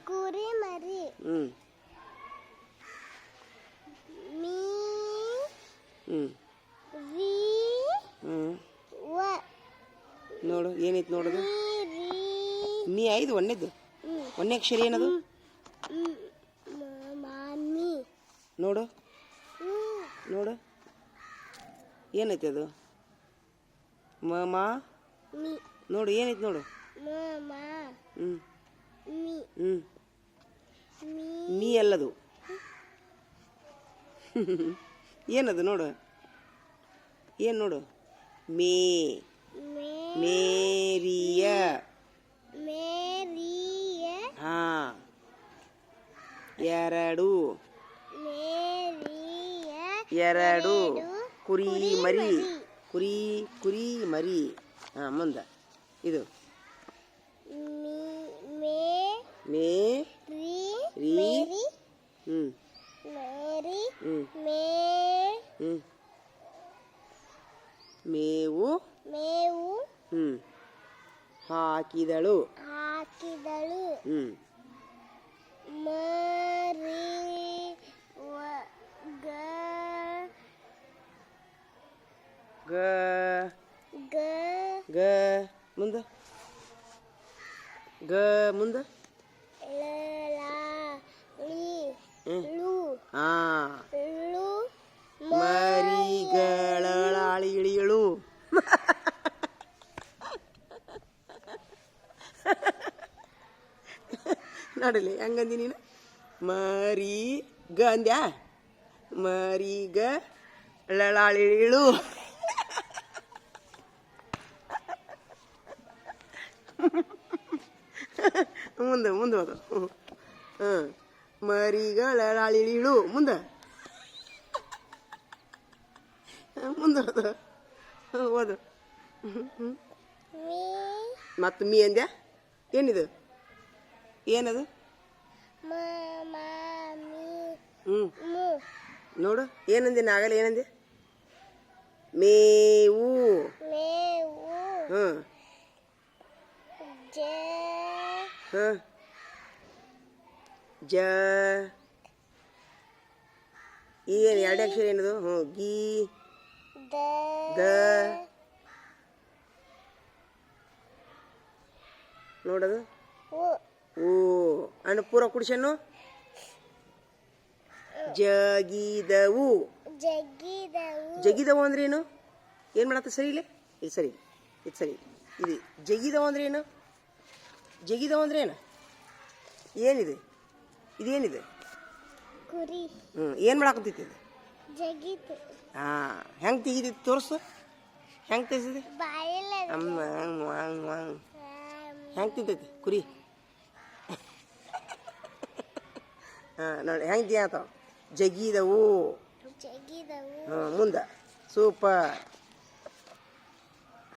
ಕುರಿ ಮರಿ. Me V ವ. ನೋಡು ಏನೈತಿ ನೋಡೋದು. ಮೀ ಐದು ಒಂದೇದು. ಒಂದೇ ಅಕ್ಷರ ಏನದು? ನೋಡು ನೋಡು ಏನೈತಿ ಅದು? ಮಾ ನೋಡು ಏನೈತಿ ನೋಡು. ಮೀ ಅಲ್ಲದು. ಏನದು ನೋಡು. ಏನು ನೋಡು. ಮೇರಿಯ. ಹಾ ಎರಡು ಕುರಿ ಮರಿ. ಕುರಿ ಮರಿ. ಹಾ ಮುಂದೆ ಇದು ಮೇವು ಹಾಕಿದಳು. ಮುಂದೆ ಮುಂದೆ ಮರಿಗಳಾಳಿಳಿಗಳು. ನೋಡಲಿ ಹಂಗಂದಿ ನೀನು. ಮರಿ ಗ ಅಂದ್ಯಾ? ಮರಿಗ ಲಳಾಳಿಳು. ಮುಂದೆ ಹೋದ. ಮರಿಗಳಾಳಿಳು. ಮುಂದೆ ಹೋದ. ಓದು. ಮತ್ತು ಮೀ ಅಂದ್ಯಾ? ಏನಿದು? ಏನದು? ನೋಡು ಏನಂದೆ ನಾಗಲ್ಲ. ಏನಂದೆ? ಮೇವು. ಜ ಏನು ಎರಡು ಅಕ್ಷರ ಏನದು? ಗೀ ದ. ನೋಡದು ಓ ಅನ್ನು ಪೂರ ಕುಡಿಸನ್ನು. ಜಗಿದವು ಅಂದ್ರೆ ಏನು? ಏನು ಮಾಡತ್ತ? ಸರಿ ಇಲ್ಲ ಇದು ಸರಿ. ಇದು ಸರಿ. ಇದು ಜಗಿದವು ಅಂದ್ರೆ ಏನು? ಜಗಿದವು ಅಂದ್ರೆ ಏನು? ಏನಿದೆ? ಇದೇನಿದೆ? ಏನು ಮಾಡಾಕಂತೈತಿ ಇದು? ಹೆಂಗೆ ತೆಗಿದೈತಿ ತೋರಿಸು. ಹೆಂಗೆ ತೆಗಿಸಿದೆ? ಹೆಂಗೆ ತಿಂತೈತಿ ಕುರಿ? ನೋಡಿ ಹೆಂಗೆ ತಿಂತಾವ. ಜಗಿದವು. ಮುಂದೆ ಸೂಪರ್.